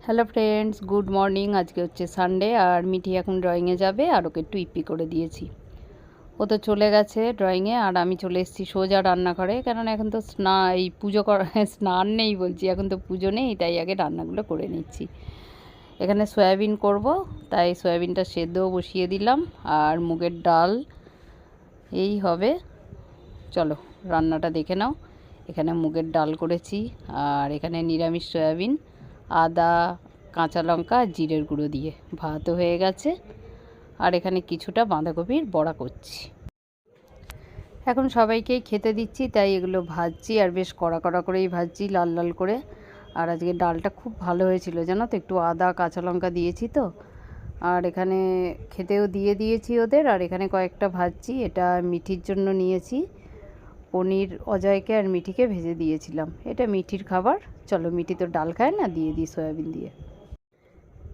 Hello friends, good morning. আজকে হচ্ছে Sunday আর মিঠি এখন ড্রয়িংয়ে যাবে আর ওকে একটু ইপি করে দিয়েছি। ও তো চলে গেছে ড্রয়িংয়ে আর আমি চলে এসেছি সোজা রান্নাঘরে, কারণ এখন তো এই পুজো করা স্নান নেই বলছি, এখন তো পুজো নেই, তাই আগে রান্নাগুলো করে নিচ্ছি। এখানে সয়াবিন করব, তাই সয়াবিনটা সেদ্ধও বসিয়ে দিলাম আর মুগের ডাল এই হবে। চলো রান্নাটা দেখে নাও। এখানে মুগের ডাল করেছি আর এখানে নিরামিষ সয়াবিন, আদা, কাঁচা লঙ্কা, জিরের গুঁড়ো দিয়ে ভাতও হয়ে গেছে। আর এখানে কিছুটা বাঁধাকপির বড়া করছি। এখন সবাইকেই খেতে দিচ্ছি, তাই এগুলো ভাজছি আর বেশ কড়া কড়া করেই ভাজছি, লাল লাল করে। আর আজকে ডালটা খুব ভালো হয়েছিল জানো তো, একটু আদা কাঁচা লঙ্কা দিয়েছি তো। আর এখানে খেতেও দিয়ে দিয়েছি ওদের। আর এখানে কয়েকটা ভাজছি, এটা মিঠির জন্য নিয়েছি। পনির অজয়কে আর মিঠিকে ভেজে দিয়েছিলাম, এটা মিঠির খাবার। চলো, মিঠি তো ডাল খায় না, দিয়ে দিই সয়াবিন দিয়ে।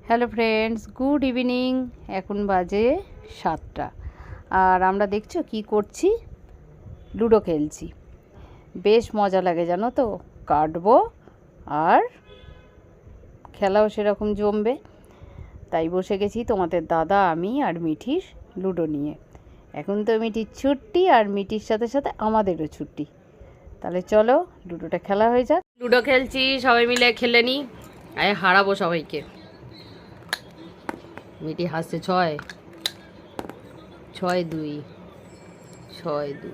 Hello friends, good evening. এখন বাজে 7টা আর আমরা দেখছো কি করছি, লুডো খেলছি। বেশ মজা লাগে জানো তো, কাটবো আর খেলাও সেরকম জমবে। তাই বসে গেছি তোমাদের দাদা, আমি আর মিঠির লুডো নিয়ে। এখন তো মিঠির ছুটি আর মিঠির সাথে সাথে আমাদেরও ছুটি। তাহলে চলো লুডোটা খেলা হয়ে যাক। লুডো খেলছি, সবাই মিলে খেলে নি, আয় হারাবো সবাইকে। মিটি হাসছে। 6-2 6-2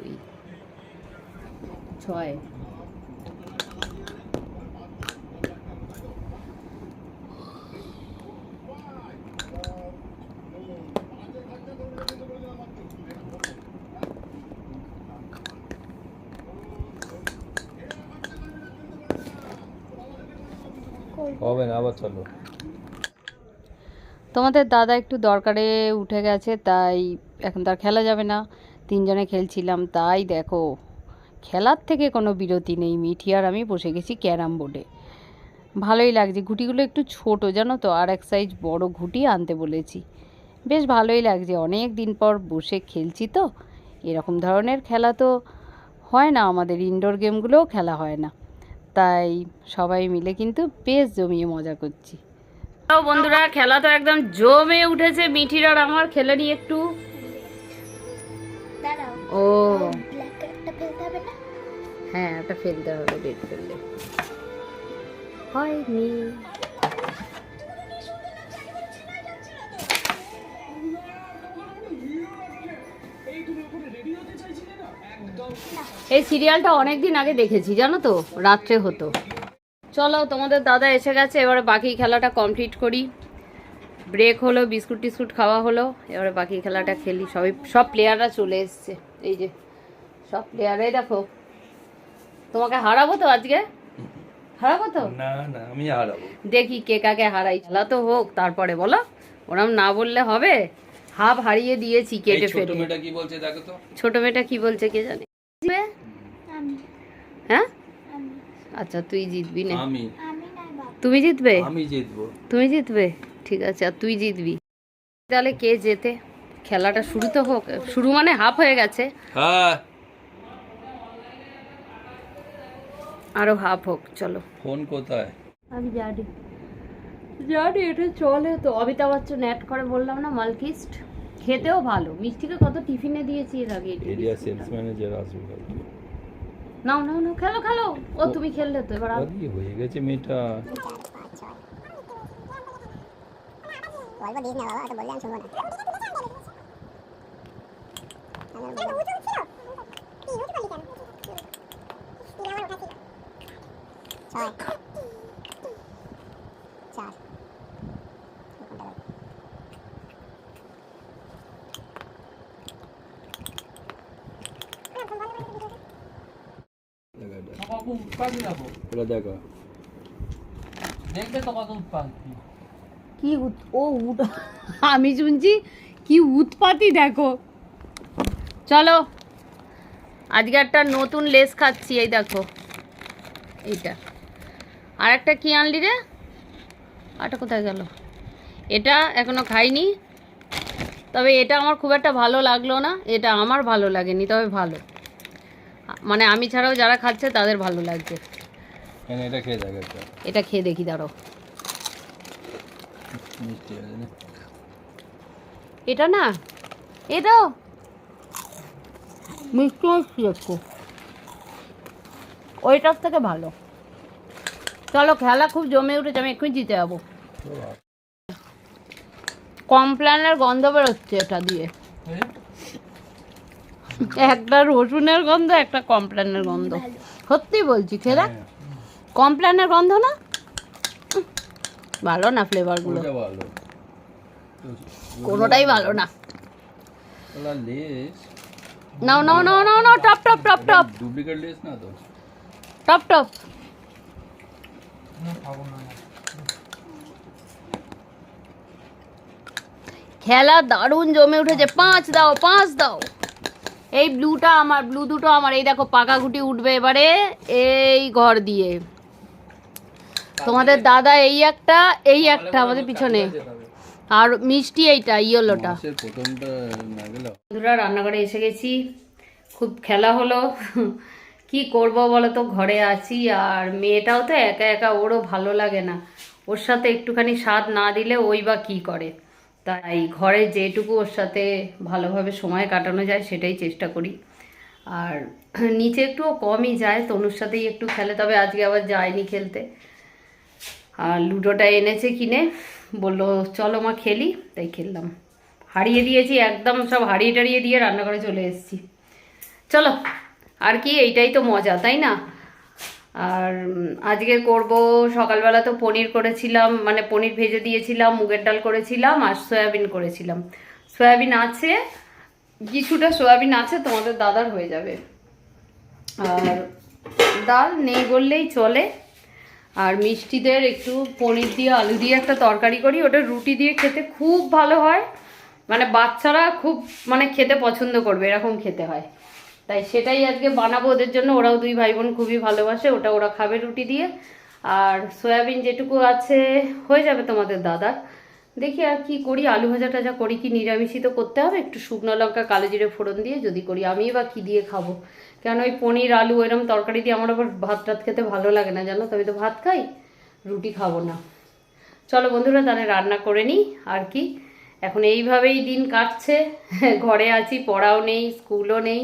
6। হবে না, আবার চলো। তোমাদের দাদা একটু দরকারে উঠে গেছে, তাই এখন তার খেলা যাবে না। 3 জনে খেলছিলাম, তাই দেখো খেলার থেকে কোনো বিরতি নেই। মিঠি আর আমি বসে গেছি ক্যারাম বোর্ডে। ভালোই লাগছে, ঘুটিগুলো একটু ছোট জানো তো, আর এক সাইজ বড় ঘুটি আনতে বলেছি। বেশ ভালোই লাগছে, অনেক দিন পর বসে খেলছি তো। এরকম ধরনের খেলা তো হয় না, আমাদের ইনডোর গেমগুলোও খেলা হয় না। তাই সবাই মিলে কিন্তু বেশ জমিয়ে মজা করছি। বন্ধুরা, খেলা তো একদম জমে উঠেছে। মিঠির আর আমার খেলে নি একটু। ও হ্যাঁ, এটা ফেলতে হবে, রেড ফেললে হয়নি। এই সিরিয়ালটা অনেক দিন আগে দেখেছি জানো তো, রাত্রে হতো। চলো, তোমাদের দাদা এসে গেছে, এবারে বাকি খেলাটা কমপ্লিট করি। ব্রেক হলো, বিস্কুট টিস্কুট খাওয়া হলো, এবারে বাকি খেলাটা খেলি। সব প্লেয়াররা চলে এসছে, এই যে সব প্লেয়ারই দেখো। তোমাকে হারাবো তো আজকে, হারাবো তো। না না, আমি হারাবো। দেখি কে কাকে হারাই, খেলা তো হোক তারপরে বলো। ওরম না বললে হবে। হাফ হারিয়ে দিয়েছি কেটে ফেটে। ছোট মেয়েটা কি বলছে দেখো তো। ছোট মেয়েটা কি বলছে কে জানে। হ্যাঁ আচ্ছা, তুই জিতবি না। তুমি জিতবে। আমি জিতবো। তুমি জিতবে, ঠিক আছে, আর তুই জিতবি। তাহলে কে জেতে, খেলাটা শুরু তো হোক। শুরু মানে হাফ হয়ে গেছে, হ্যাঁ আরো হাফ হোক। চলো। ফোন কোথায়? আমি জানি জানি, এটা চলে তো। অমিতাভ বচ্চন অ্যাড করে, বললাম না, মালকিস্ট। খেতেও ভালো, মিষ্টিকে কত টিফিনে দিয়েছি এর আগে। এরিয়া সেলস ম্যানেজার আসবে কালকে। নাও নাও নাও, খেলো খেলো। ও তুমি খেললে তো, এবার কি হয়ে গেছে মেয়েটা। গল্প দিস না বাবা, এটা বললে আমি শুনবো না। ছয় 4 দেখো দেখবে তোমাকে উৎপাদ কি আমি শুনছি কি উৎপাতই দেখো। চলো, আজকে একটা নতুন লেস খাচ্ছি, এই দেখো এইটা। আর একটা কি আনলি রে, আটা কোথায় গেল? এটা এখনো খাইনি, তবে এটা আমার খুব একটা ভালো লাগলো না। এটা আমার ভালো লাগেনি, তবে ভালো, মানে আমি ছাড়াও যারা খাচ্ছে তাদের ভালো লাগছে। এটা খেয়ে দেখ। এটা খেয়ে দেখি, দাঁড়াও। মিষ্টি আছে না? এটা না, এটাও মিষ্টি মিষ্টি একটু, ওইটার থেকে ভালো। চলো, খেলা খুব জমে উঠেছে, আমি এক্ষুনি জিতে যাবো। কমপ্ল্যানের গন্ধ বেরোচ্ছে এটা দিয়ে, একটা রসুনের গন্ধ, একটা কমপ্ল্যানের গন্ধ। সত্যি বলছি, খেলা কমপ্ল্যানের গন্ধ না, ভালো না ফ্লেভারগুলো, ওটা ভালো। কোনোটাই ভালো না। ওলা লেস নাও নাও নাও নাও নাও, টপ টপ টপ টপ ডুপ্লিকেট লেস না তো? টপ টপ। না খাবো না। খেলা দারুণ জমে উঠেছে, 5 দাও 5 দাও। এই ব্লুটা আমার, ব্লু দুটো আমার। এই দেখো পাকা গুটি উঠবে এবারে এই ঘর দিয়ে। তোমাদের দাদা এই একটা আমাদের পিছনে, আর মিষ্টি এইটা ইয়েলোটা। মাসের প্রথমটা না গেল। বন্ধুরা, রান্নাঘরে এসে গেছি, খুব খেলা হলো। কি করব বলো তো, ঘরে আছি, আর মেয়েটাও তো একা একা, ওরও ভালো লাগে না, ওর সাথে একটুখানি স্বাদ না দিলে ওই বা কী করে। তাই ঘরে যেটুকু ওর সাথে ভালোভাবে সময় কাটানো যায় সেটাই চেষ্টা করি। আর নিচে একটু কমই যায়, তনুর সাথেই একটু খেলে, তবে আজকে আবার যায়নি খেলতে। আর লুডোটা এনেছে কিনে, বললো চলো মা খেলি, তাই খেললাম। হারিয়ে দিয়েছি একদম, সব হারিয়ে টারিয়ে দিয়ে রান্নাঘরে চলে এসেছি। চলো, আর কি, এইটাই তো মজা, তাই না? আর আজকে করব, সকালবেলা তো পনির করেছিলাম, মানে পনির ভেজে দিয়েছিলাম, মুগের ডাল করেছিলাম, আর সয়াবিন করেছিলাম। সয়াবিন আছে, কিছুটা সয়াবিন আছে, তোমাদের দাদার হয়ে যাবে। আর ডাল নেই বললেই চলে। আর মিষ্টিদের একটু পনির দিয়ে আলু দিয়ে একটা তরকারি করি, ওটা রুটি দিয়ে খেতে খুব ভালো হয়, মানে বাচ্চারা খুব মানে খেতে পছন্দ করবে, এরকম খেতে হয়। তাই সেটাই আজকে বানাবো ওদের জন্য, ওরাও 2 ভাই বোন খুবই ভালোবাসে, ওটা ওরা খাবে রুটি দিয়ে। আর সয়াবিন যেটুকু আছে হয়ে যাবে তোমাদের দাদার। দেখি আর কি করি, আলু ভাজা টাজা করি, কি নিরামিষই তো করতে হবে, একটু শুকনো লঙ্কা কালো জিরে ফোড়ন দিয়ে যদি করি। আমি বা কি দিয়ে খাবো, কেন ওই পনির আলু এরম তরকারি দিয়ে আমার আবার ভাত টাত খেতে ভালো লাগে না জানো, তবে তো ভাত খাই, রুটি খাবো না। চলো বন্ধুরা, তাহলে রান্না করে নিই। আর কি, এখন এইভাবেই দিন কাটছে, ঘরে আছি, পড়াও নেই, স্কুলও নেই,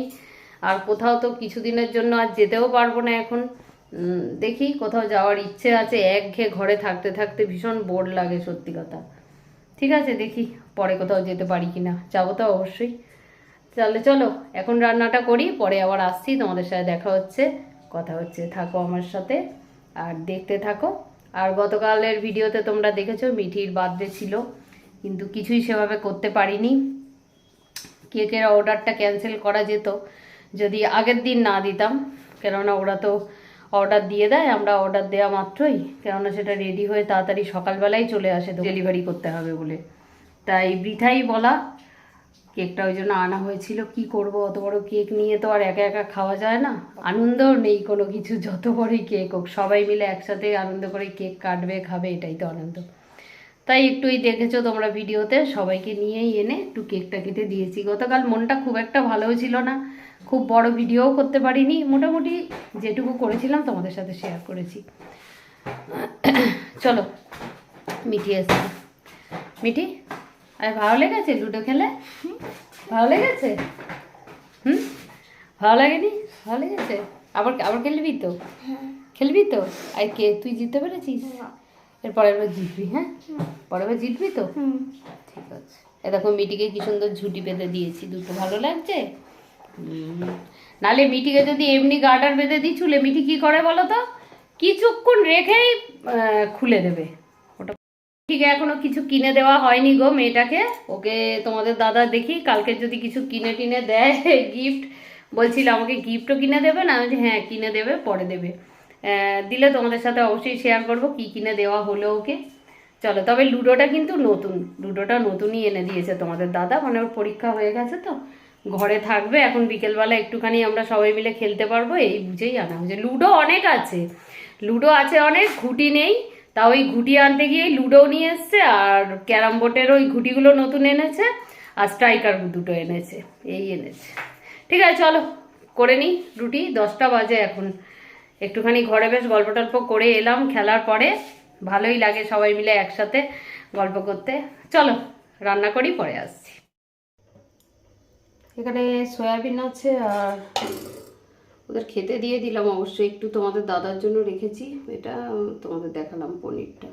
আর কোথাও তো কিছুদিনের জন্য আর যেতেও পারবো না এখন। দেখি, কোথাও যাওয়ার ইচ্ছে আছে, একঘেয়ে ঘরে থাকতে থাকতে ভীষণ বোর লাগে সত্যি কথা। ঠিক আছে, দেখি পরে কোথাও যেতে পারি কিনা, যাবো তো অবশ্যই। তাহলে চলো এখন রান্নাটা করি, পরে আবার আসছি, তোমাদের সাথে দেখা হচ্ছে, কথা হচ্ছে, থাকো আমার সাথে আর দেখতে থাকো। আর গতকালের ভিডিওতে তোমরা দেখেছো মিঠির বার্থডে ছিল, কিন্তু কিছুই সেভাবে করতে পারিনি। কেকের অর্ডারটা ক্যান্সেল করা যেত যদি আগের দিন না দিতাম, কেননা ওরা তো অর্ডার দিয়ে দেয়, আমরা অর্ডার দেওয়া মাত্রই, কেননা সেটা রেডি হয়ে তাড়াতাড়ি সকালবেলায় চলে আসে ডেলিভারি করতে হবে বলে। তাই বৃথাই বলা, কেকটা ওই জন্য আনা হয়েছিল। কি করব, অত বড় কেক নিয়ে তো আর একা একা খাওয়া যায় না, আনন্দও নেই কোনো কিছু, যত বড়ই কেক হোক সবাই মিলে একসাথে আনন্দ করে কেক কাটবে, খাবে, এটাই তো আনন্দ। তাই একটুই দেখেছো তোমরা ভিডিওতে, সবাইকে নিয়েই এনে একটু কেকটা কেটে দিয়েছি। গতকাল মনটা খুব একটা ভালোও ছিল না, খুব বড় ভিডিও করতে পারিনি, মোটামুটি যেটুকু করেছিলাম তোমাদের সাথে শেয়ার করেছি। চলো, মিঠি এসছে। মিঠি, আরে ভালো লেগেছে লুডো খেলে? ভালো লেগেছে? ভালো লাগেনি? ভালো লেগেছে? আবার আবার খেলবি তো? খেলবি তো? আর কে, তুই জিততে পেরেছিস? এরপরে এবার জিতবি, হ্যাঁ? পরের বার জিতবি তো? ঠিক আছে। এ দেখো মিটিকে কি সুন্দর ঝুটি বেঁধে দিয়েছি, দুটো ভালো লাগছে। নালে মিটিকে যদি এমনি গার্ডার বেঁধে দিই চুলে, মিটি কি করে বলো তো, কিছুক্ষণ রেখেই খুলে দেবে। ওটা ঠিক, এখনো কিছু কিনে দেওয়া হয়নি গো মেয়েটাকে, ওকে তোমাদের দাদা দেখি কালকে যদি কিছু কিনে টিনে দেয় গিফট, বলছিল আমাকে গিফটও কিনে দেবে না, আমি বলছি হ্যাঁ কিনে দেবে, পরে দেবে, দিলে তোমাদের সাথে অবশ্যই শেয়ার করব কি কিনে দেওয়া হলো ওকে। চলো, তবে লুডোটা কিন্তু নতুন, লুডোটা নতুনই এনে দিয়েছে তোমাদের দাদা, মানে ওর পরীক্ষা হয়ে গেছে তো ঘরে থাকবে, এখন বিকেলবেলা একটুখানি আমরা সবাই মিলে খেলতে পারবো, এই বুঝেই আনা হয়েছে। লুডো অনেক আছে, লুডো আছে অনেক, ঘুটি নেই, তা ওই ঘুটি আনতে গিয়ে লুডো নিয়ে এসছে, আর ক্যারাম বোর্ডের ওই ঘুটিগুলো নতুন এনেছে, আর স্ট্রাইকার দুটো এনেছে, এই এনেছে। ঠিক আছে, চলো করে নিই রুটি, 10টা বাজে এখন। একটুখানি ঘরে বেশ গল্প টল্প করে এলাম খেলার পরে, ভালোই লাগে সবাই মিলে একসাথে। গল্প করতে। চলো রান্না করি, পরে আসছি। এখানে সয়াবিন আছে আর ওদের খেতে দিয়ে দিলাম, অবশ্যই একটু তোমাদের দাদার জন্য রেখেছি। এটা তোমাদের দেখালাম পনিরটা,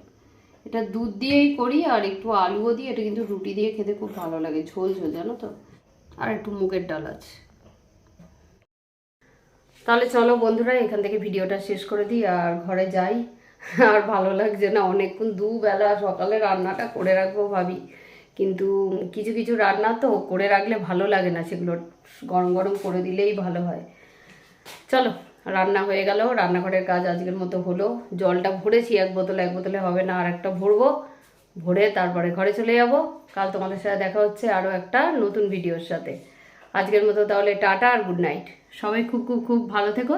এটা দুধ দিয়েই করি আর একটু আলুও দিয়ে, এটা কিন্তু রুটি দিয়ে খেতে খুব ভালো লাগে, ঝোল ঝোল জানো তো। আর একটু মুগের ডাল আছে। তাহলে চলো বন্ধুরা, এখান থেকে ভিডিওটা শেষ করে দিই আর ঘরে যাই। আর ভালো লাগছে না, অনেকক্ষণ দুবেলা সকালে রান্নাটা করে রাখবো ভাবি, কিন্তু কিছু কিছু রান্না তো করে রাখলে ভালো লাগে না, সেগুলো গরম গরম করে দিলেই ভালো হয়। চলো রান্না হয়ে গেল, রান্নাঘরের কাজ আজকের মতো হলো। জলটা ভরেছি এক বোতলে হবে না, আর একটা ভরবো, ভরে তারপরে ঘরে চলে যাব। কাল তোমাদের সাথে দেখা হচ্ছে আরও একটা নতুন ভিডিওর সাথে। আজকের মতো তাহলে টাটা আর গুড নাইট। সবাই খুব খুব খুব ভালো থেকো।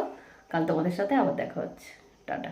কাল তোমাদের সাথে আবার দেখা হচ্ছে। টাটা।